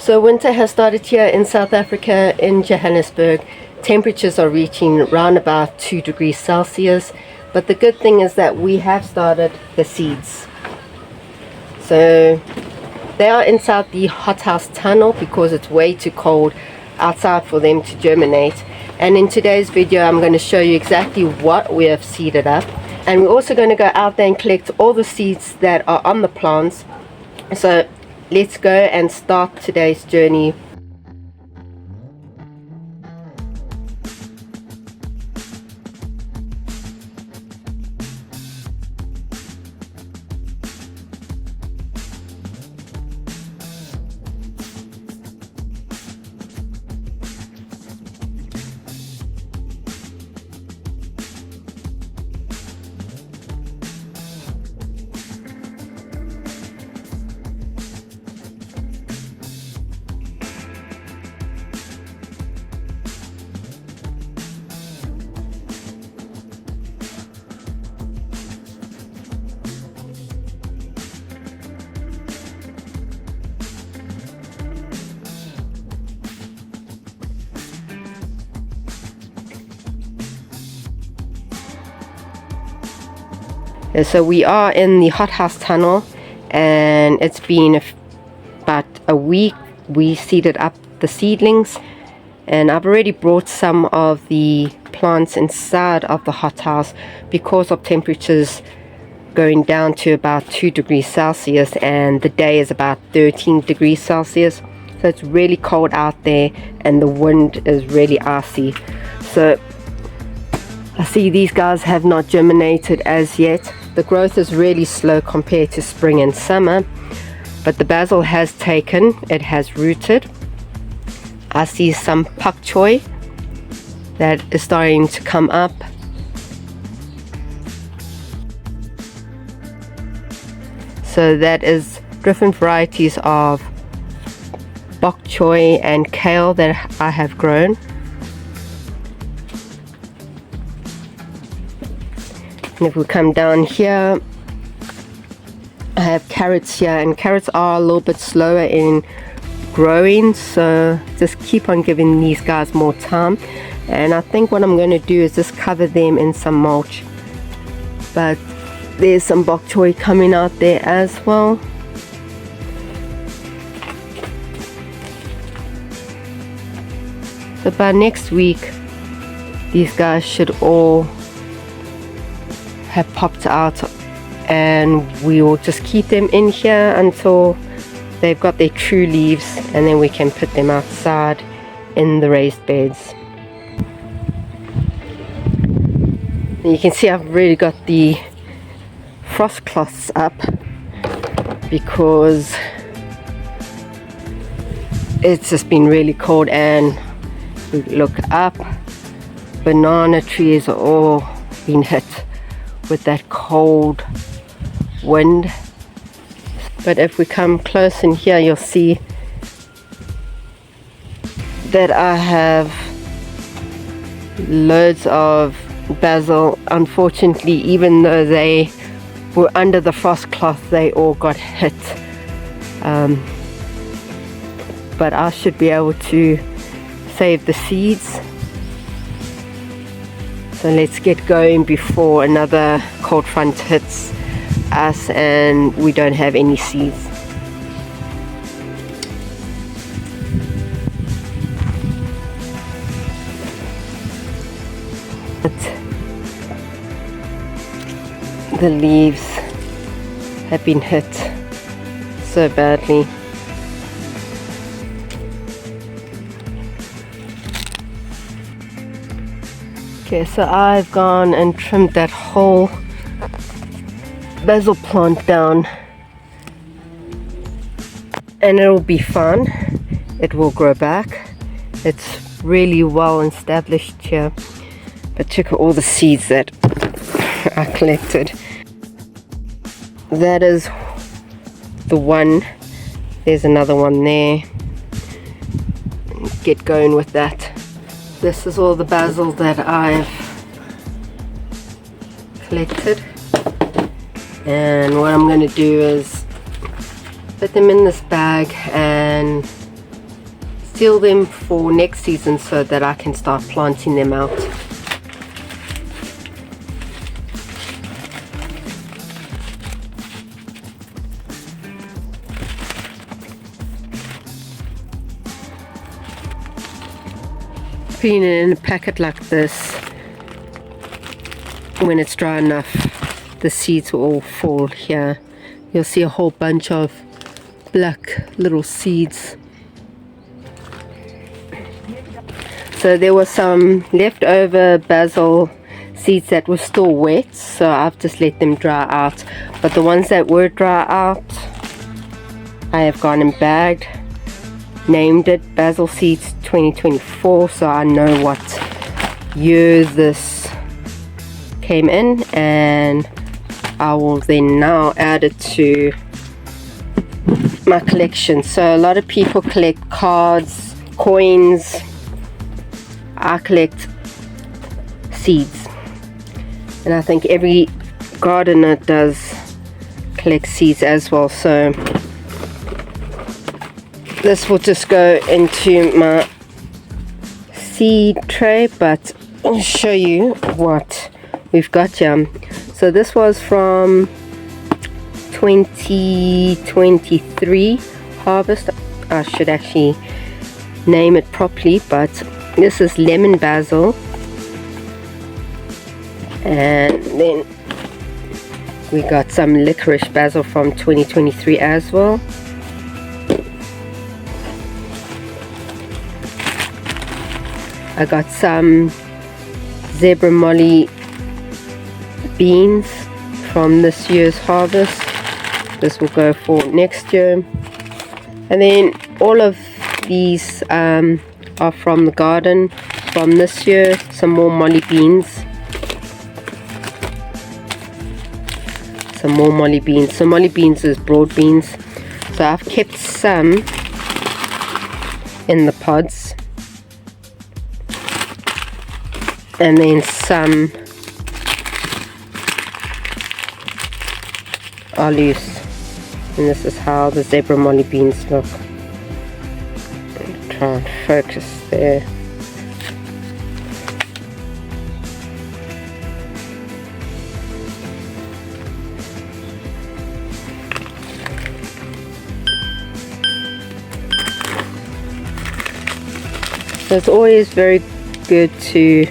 So winter has started here in South Africa, in Johannesburg. Temperatures are reaching around about 2 degrees Celsius. But the good thing is that we have started the seeds. So they are inside the hothouse tunnel because it's way too cold outside for them to germinate. And in today's video I'm going to show you exactly what we have seeded up. And we're also going to go out there and collect all the seeds that are on the plants. So let's go and start today's journey. So we are in the hothouse tunnel, and it's been about a week. We seeded up the seedlings, and I've already brought some of the plants inside of the hothouse because of temperatures going down to about 2 degrees Celsius, and the day is about 13 degrees Celsius. So it's really cold out there and the wind is really icy. So I see these guys have not germinated as yet. The growth is really slow compared to spring and summer, but the basil has taken, it has rooted. I see some pak choi that is starting to come up. So that is different varieties of bok choy and kale that I have grown. And if we come down here, I have carrots here, and carrots are a little bit slower in growing, so just keep on giving these guys more time. And I think what I'm going to do is just cover them in some mulch. But there's some bok choy coming out there as well. So by next week these guys should all have popped out, and we will just keep them in here until they've got their true leaves, and then we can put them outside in the raised beds. And you can see I've really got the frost cloths up because it's just been really cold. And we look up, banana trees are all been hit with that cold wind. But if we come close in here, you'll see that I have loads of basil. Unfortunately, even though they were under the frost cloth, they all got hit. But I should be able to save the seeds. So let's get going before another cold front hits us and we don't have any seeds. But the leaves have been hit so badly. Okay, so I've gone and trimmed that whole basil plant down, and it'll be fine. It will grow back. It's really well established here. But check out all the seeds that I collected. That is the one. There's another one there. Get going with that. This is all the basil that I've collected, and what I'm going to do is put them in this bag and seal them for next season so that I can start planting them out. Putting it in a packet like this, when it's dry enough, the seeds will all fall here. You'll see a whole bunch of black little seeds. So there were some leftover basil seeds that were still wet, so I've just let them dry out. But the ones that were dry out, I have gone and bagged, named it Basil Seeds 2024, so I know what year this came in, and I will then now add it to my collection. So a lot of people collect cards, coins. I collect seeds, and I think every gardener does collect seeds as well. So this will just go into my seed tray, but I'll show you what we've got here. So this was from 2023 harvest. I should actually name it properly, but this is lemon basil, and then we got some licorice basil from 2023 as well. I got some zebra molly beans from this year's harvest. This will go for next year. And then all of these are from the garden from this year. Some more molly beans. Some more molly beans. So molly beans is broad beans. So I've kept some in the pods, and then some are loose, and this is how the zebra molly beans look. Try and focus there. So it's always very good to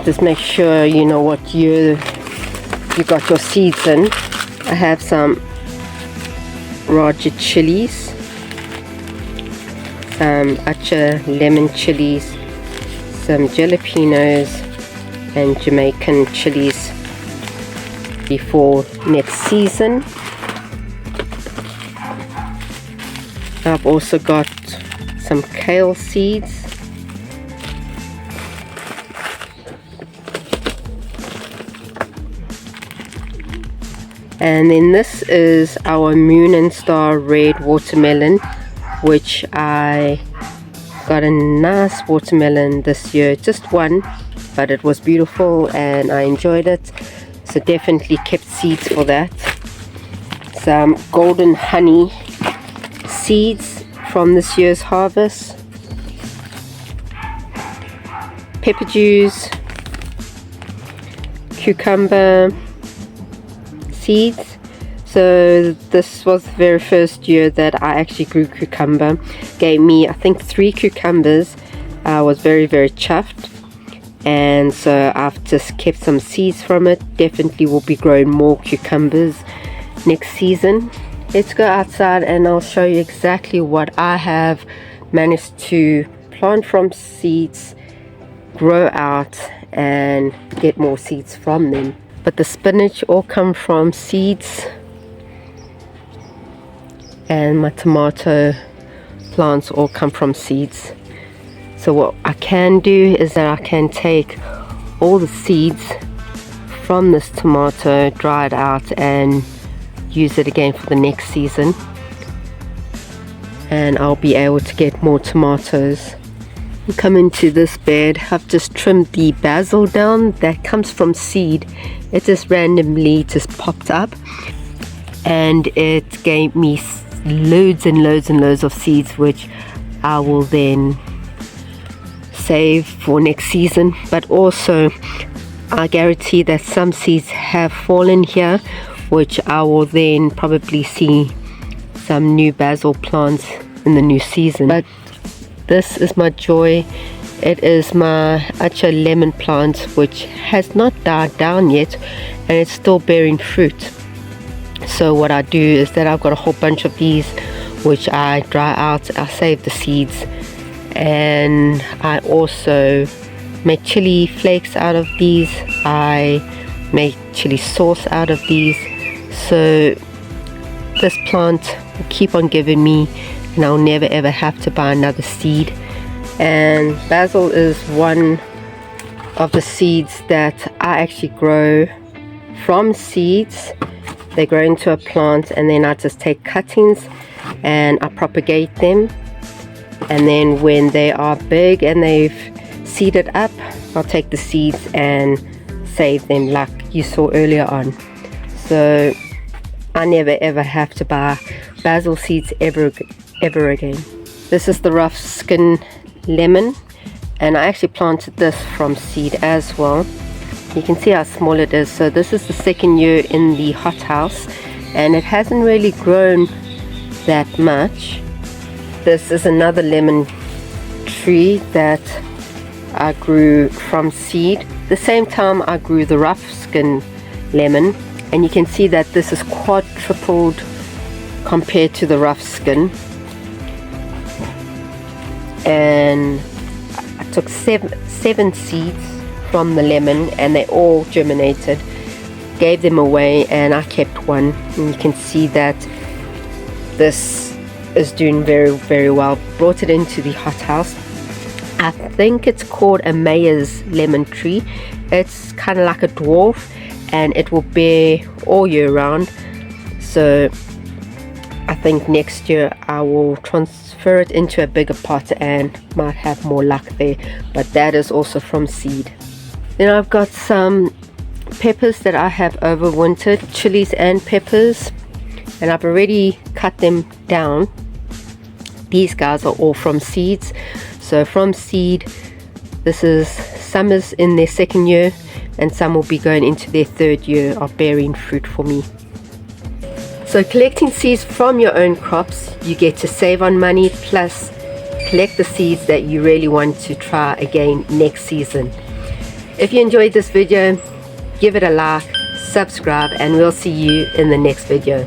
just make sure you know what year you got your seeds in. I have some Raja chilies, some Acha lemon chilies, some jalapenos and Jamaican chilies before next season. I've also got some kale seeds, and then this is our Moon and Star red watermelon, which I got a nice watermelon this year, just one, but it was beautiful and I enjoyed it, so definitely kept seeds for that. Some golden honey seeds from this year's harvest, pepper juice, cucumber seeds. So this was the very first year that I actually grew cucumber. Gave me I think 3 cucumbers. I was very chuffed, and so I've just kept some seeds from it. Definitely will be growing more cucumbers next season. Let's go outside and I'll show you exactly what I have managed to plant from seeds, grow out and get more seeds from them. But the spinach all come from seeds, and my tomato plants all come from seeds. So what I can do is that I can take all the seeds from this tomato, dry it out and use it again for the next season, and I'll be able to get more tomatoes. Come into this bed. I've just trimmed the basil down that comes from seed. It just randomly just popped up and it gave me loads and loads and loads of seeds, which I will then save for next season. But also I guarantee that some seeds have fallen here, which I will then probably see some new basil plants in the new season. But this is my joy. It is my actual lemon plant, which has not died down yet, and it's still bearing fruit. So what I do is that I've got a whole bunch of these which I dry out. I save the seeds, and I also make chili flakes out of these. I make chili sauce out of these. So this plant will keep on giving me, and I'll never ever have to buy another seed. And basil is one of the seeds that I actually grow from seeds. They grow into a plant, and then I just take cuttings and I propagate them, and then when they are big and they've seeded up, I'll take the seeds and save them like you saw earlier on. So I never ever have to buy basil seeds ever again. This is the rough skin lemon, and I actually planted this from seed as well. You can see how small it is. So this is the second year in the hothouse, and it hasn't really grown that much. This is another lemon tree that I grew from seed. The same time I grew the rough skin lemon, and you can see that this is quadrupled compared to the rough skin. And I took seven seeds from the lemon, and they all germinated. Gave them away, and I kept one, and you can see that this is doing very well. Brought it into the hothouse. I think it's called a Mayor's lemon tree. It's kind of like a dwarf, and it will bear all year round. So I think next year I will transfer it into a bigger pot and might have more luck there. But that is also from seed. Then I've got some peppers that I have overwintered, chilies and peppers, and I've already cut them down. These guys are all from seeds. So from seed, some is in their second year, and some will be going into their third year of bearing fruit for me. So collecting seeds from your own crops, you get to save on money, plus collect the seeds that you really want to try again next season. If you enjoyed this video, give it a like, subscribe, and we'll see you in the next video.